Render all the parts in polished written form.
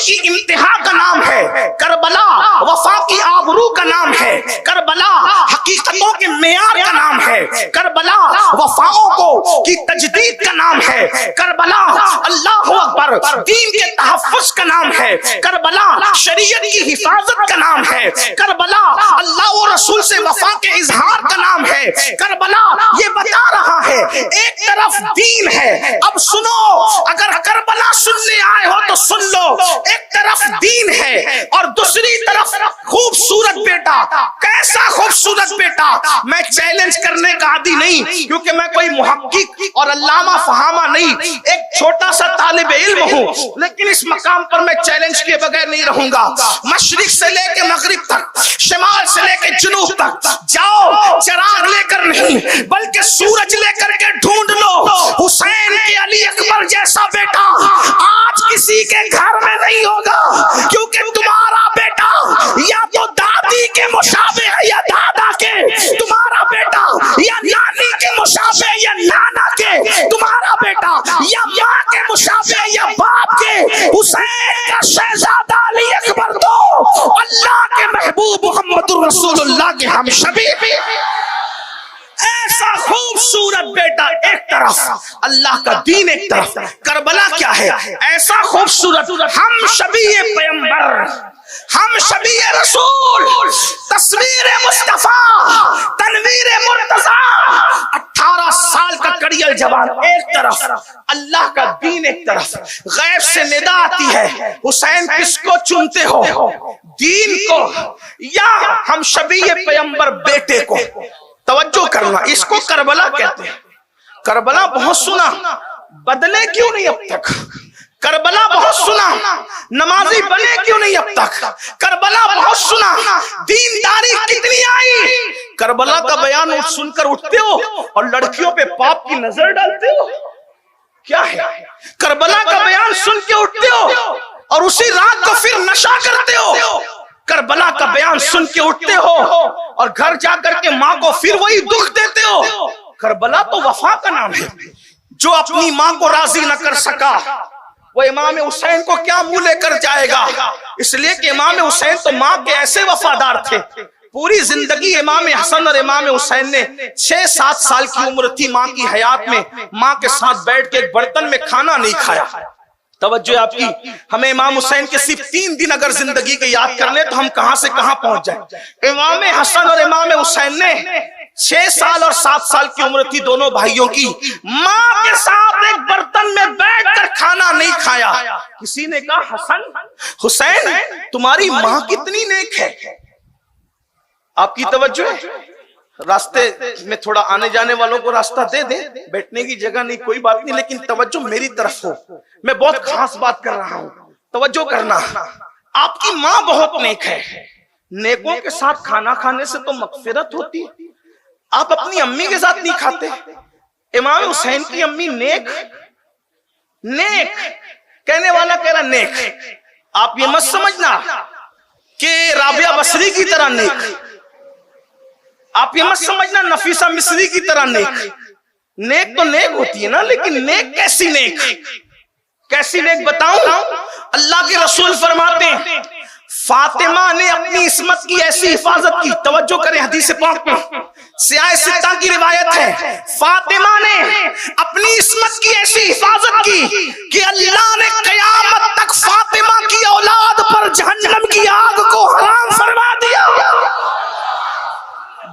की इंतहा का नाम है, करबला वफा की आबरू का नाम है, करबला हकीकतों के मेयार का नाम है, करबला वफाओं को की तजदीद का नाम है, करबला अल्लाह अकबर दीन के तहफ्फुज़ का नाम है, करबला शरीयत की हिफाजत का नाम है, करबला अल्लाह और रसूल से वफा के इजहार का नाम है, करबला ये बता रहा है एक तरफ दीन है। अब सुनो, अगर करबला सुनने आए हो तो सुन लो, एक तरफ दीन है और दूसरी तरफ खूबसूरत बेटा। कैसा खूबसूरत बेटा? मैं चैलेंज करने का आदी नहीं, क्योंकि मैं कोई मुहक्किक और अल्लामा फहामा नहीं, एक छोटा सा तालिब इल्म हूँ, लेकिन इस मकाम पर मैं चैलेंज के बगैर नहीं रहूंगा। मशरिक से लेके मगरिब तक, शिमाल से लेके जुनूब तक जाओ, चिराग लेकर नहीं बल्कि सूरज लेकर के ढूंढ लो हुसैन के अली अकबर जैसा बेटा। आज किसी के घर में नहीं होगा, क्योंकि तुम्हारा बेटा या तो दादी के मुशाबे है या दादा के, तुम्हारा बेटा या नानी के मुशाबे या नाना के, तुम्हारा बेटा या माँ के मुशाबे या बाप के। हुसैन का शहजादा अली अकबर तो अल्लाह के महबूब मुहम्मदुर रसूलुल्लाह के हम शबीब। ऐसा खूबसूरत बेटा एक तरफ, अल्लाह का दीन एक तरफ। करबला क्या है? ऐसा खूबसूरत हम शबीए पैगंबर, हम शबीए रसूल, तस्वीर मुस्तफा, तनवीर मुर्तजा। 18 साल का कड़ियल जवान एक तरफ, अल्लाह का दीन एक तरफ। गैब से निदा आती है, हुसैन किसको चुनते हो, दीन को या हम शबीए पैगंबर बेटे को? तवज्जो करना, इसको करबला कहते हैं। करबला बहुत सुना, बदले क्यों नहीं अब तक? करबला बहुत सुना, नमाजी बने क्यों नहीं अब तक? करबला बहुत सुना, दीनदारी कितनी आई? करबला का बयान सुनकर उठते हो और लड़कियों पे पाप की नजर डालते हो, क्या है? करबला का बयान सुन के उठते हो और उसी रात को फिर नशा करते हो। करबला का बयान सुन के उठते हो और घर जाकर के माँ को फिर वही दुख देते हो। करबला तो वफा का नाम है। जो अपनी माँ को राजी न कर सका वो इमाम हुसैन को क्या मुंह लेकर जाएगा? इसलिए कि इमाम हुसैन तो माँ के ऐसे वफादार थे। पूरी जिंदगी इमाम हसन और इमाम हुसैन ने 6-7 साल की उम्र थी माँ की हयात में, माँ के साथ बैठ के एक बर्तन में खाना नहीं खाया। तवज्जो आपकी, हमें इमाम हुसैन के सिर्फ 3 दिन अगर जिंदगी के याद कर ले तो हम कहां से कहां पहुंच जाए। इमाम हसन और इमाम हुसैन ने 6 साल और 7 साल की उम्र थी दोनों भाइयों की, माँ के साथ एक बर्तन में बैठकर खाना नहीं खाया। किसी ने कहा, हसन हुसैन तुम्हारी माँ कितनी नेक है। आपकी तवज्जो है? रास्ते में थोड़ा आने जाने वालों को रास्ता दे दे, बैठने की जगह नहीं कोई बात नहीं, लेकिन तवज्जो मेरी तरफ हो। मैं बहुत खास बात कर रहा हूं, तवज्जो करना। आपकी माँ बहुत नेक है, नेकों के साथ खाना खाने से तो मगफिरत होती है। आप अपनी अम्मी के साथ नहीं खाते। इमाम हुसैन की अम्मी नेक, नेक कहने वाला कह रहा नेक। आप ये मत समझना कि राबिया बसरी की तरह नेक, आप ये मत समझना नफीसा मिस्री की तरह नेक। नेक तो नेक होती है ना, लेकिन नेक कैसी नेक? कैसी नेक बताऊं? अल्लाह के रसूल फरमाते हैं फातिमा ने अपनी इस्मत की ऐसी हिफाजत की। तवज्जो करें, हदीस पाक में सियाह सित्ता की रिवायत है, फातिमा ने अपनी इस्मत की ऐसी हिफाजत की कि अल्लाह ने कयामत तक फातिमा की औलाद पर जहन्नम की आग को हराम फरमा दिया।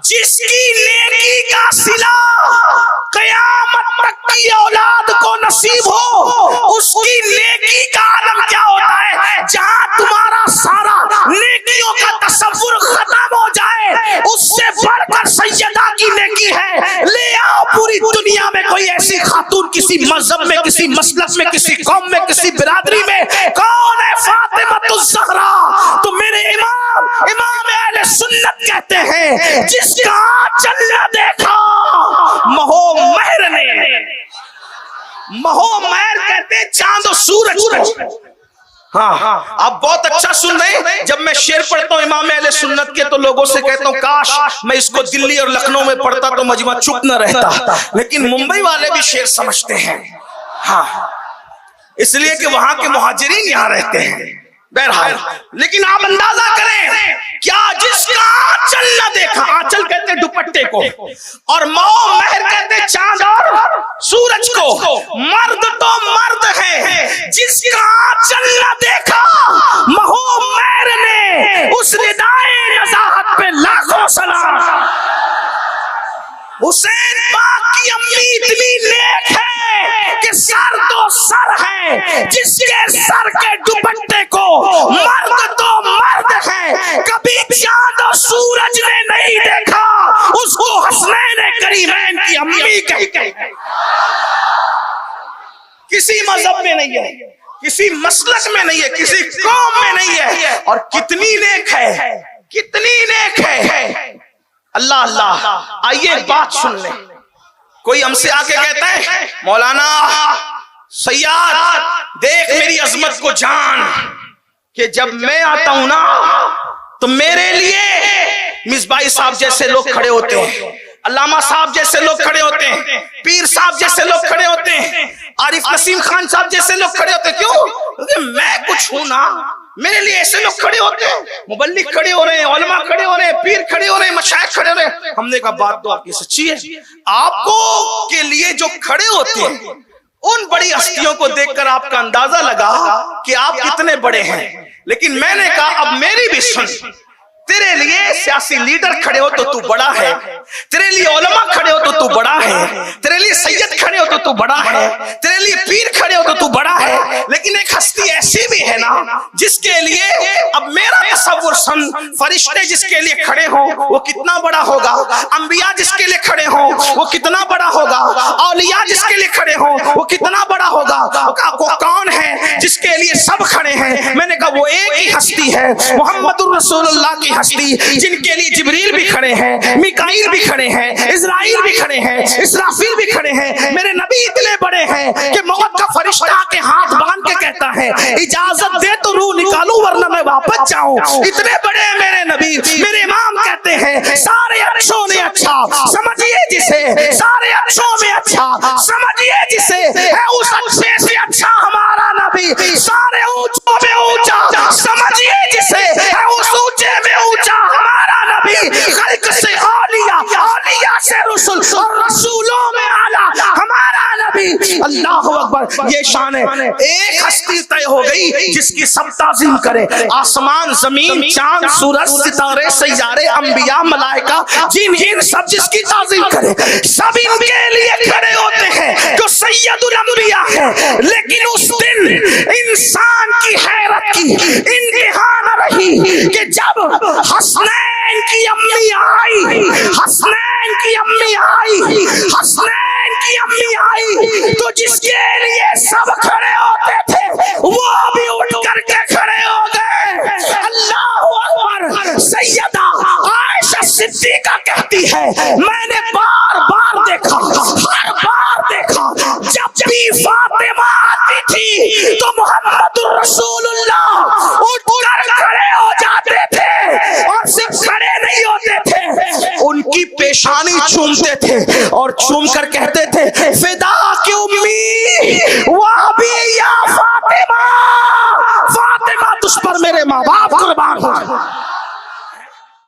जिसकी नेकी का सिला कयामत तक की औलाद को नसीब हो, उसकी नेकी का आलम क्या होता है? जहां तुम्हारा सारा नेकियों का तसव्वुर खत्म हो जाए, उससे बढ़कर सैयदा की नेकी है। ले आओ पूरी दुनिया में कोई ऐसी खातून, किसी मजहब में, किसी मसलक में, किसी कौम में, किसी बिरादरी में, कौन है फातिमातुज़ ज़हरा? तो मेरे इमाम अहले सुन्नत कहते हैं जिसका चलना देखा महो महर ने, महो महर कहते चांद और सूरज को। हाँ, आप बहुत अच्छा सुन रहे हैं। जब मैं शेर पढ़ता हूँ इमाम अहले सुन्नत के तो लोगों से कहता हूँ काश मैं इसको दिल्ली और लखनऊ में पढ़ता तो मजमा चुप न रहता, लेकिन मुंबई वाले भी शेर समझते हैं। हाँ, इसलिए कि वहां के मुहाजिरीन यहाँ रहते हैं। بہرحال لیکن آپ اندازہ کریں کیا جس کا آنچل نہ دیکھا، آنچل کہتے دوپٹے کو، اور مو مہر کہتے چاند اور سورج کو، مرد تو مرد ہے جس کا آنچل نہ دیکھا مہو مہر نے اس ردائے نزاہت پہ لاکھوں سلام۔ حسین پاک کی امی اتنی نیک ہے کہ سر تو سر ہے، جس کے سر کے دوپٹے کو مرد تو مرد ہے کبھی چاند اور سورج نے نہیں دیکھا، اس کو حسنین کریمین کی امی کہتے ہیں۔ کسی مذہب میں نہیں ہے، کسی مسلک میں نہیں ہے، کسی قوم میں نہیں ہے، اور کتنی نیک ہے، کتنی نیک ہے۔ اللہ اللہ، آئیے ایک بات سن لیں۔ کوئی ہم سے آکے کہتا ہے مولانا سیاد دیکھ میری عظمت کو جان، کہ جب میں آتا ہوں نا تو میرے لیے مصباحی صاحب جیسے لوگ کھڑے ہوتے ہیں، علامہ صاحب جیسے لوگ کھڑے ہوتے ہیں، پیر صاحب جیسے لوگ کھڑے ہوتے ہیں، عارف نسیم خان صاحب جیسے لوگ کھڑے ہوتے ہیں۔ کیوں؟ کیونکہ میں کچھ ہوں نا، میرے لیے ایسے لوگ کھڑے ہوتے ہیں، مبلغ کھڑے ہو رہے ہیں، علماء کھڑے ہو رہے ہیں، پیر کھڑے ہو رہے ہیں، مشائخ کھڑے ہو رہے ہیں۔ ہم نے کہا بات تو آپ کی سچی ہے، آپ کو کے لیے جو کھڑے ہوتے ہیں ان بڑی ہستیوں کو دیکھ کر آپ کا اندازہ لگا کہ آپ کتنے بڑے ہیں، لیکن میں نے کہا اب میری بھی سن، تیرے لیے سیاسی لیڈر کھڑے ہو تو تو بڑا ہے، تیرے لیے علماء کھڑے ہو تو تو بڑا ہے، تیرے لیے سید کھڑے ہو تو تو بڑا ہے، تیرے لیے پیر کھڑے ہو تو تو بڑا ہے، لیکن ایک ہستی ایسی بھی ہے نا جس کے لیے اب میرا تصور سن، فرشتے جس کے لیے کھڑے ہوں وہ کتنا بڑا ہوگا، انبیاء جس کے لیے کھڑے ہوں وہ کتنا بڑا ہوگا، اولیاء جس کے لیے کھڑے ہوں وہ کتنا بڑا ہوگا۔ وہ کون ہے جس کے لیے سب کھڑے ہیں؟ میں نے کہا وہ ایک ہی ہستی ہے، محمد الرسول اللہ کی ہستی، جن کے لیے جبریل بھی کھڑے ہیں، میکائیل بھی کھڑے ہیں، اسرائیل بھی کھڑے ہیں، اسرافیل بھی کھڑے ہیں۔ میرے نبی اتنے بڑے ہیں کہ موت کا فرشتہ کے ہاتھ باندھ کے کہتا ہے اجازت دے تو روح نکالوں ورنہ میں واپس جاؤں۔ اتنے بڑے ہیں میرے نبی۔ میرے امام کہتے ہیں سارے اچھوں میں اچھا سمجھیے جسے، سارے اچھوں میں اچھا سمجھیے جسے، ہے اس اچھے سے اچھا ہمارا نبی، سارے اونچوں میں اونچا سمجھیے جسے، ہے اس اونچے میں اونچا ہمارا نبی، خلق سے اولیاء، اولیاء سے رسول اور رسولوں میں اعلیٰ ہمارا نبی۔ اللہ اکبر، یہ شان ہے۔ ایک ہستی طے ہو گئی جس کی سب تعظیم کرے، آسمان زمین چاند سورج ستارے سیارے انبیاء ملائکہ جن ان سب جس کی تعظیم کرے، سب ان کے لیے کھڑے ہوتے ہیں جو سید الانبیاء ہے۔ لیکن اس دن انسان کی حیرت کی انتہا نہ رہی کہ جب حسنین کی امی آئی، حسنین کی امی آئی، حسنین کی امی آئی تو جس کے لیے سب کھڑے ہوتے تھے وہ بھی اٹھ کر کے کھڑے ہو گئے۔ اللہ اکبر۔ سیدہ عائشہ صدیقہ کہتی ہے میں نے بار بار دیکھا، ہر بار دیکھا، جب بھی فاطمہ آتی تھی تو محمد الرسول اللہ اٹھ کر کھڑے ہو جاتے تھے، اور صرف کھڑے نہیں ہوتے تھے، ان کی پیشانی چومتے تھے اور چوم کر کہتے تھے فدا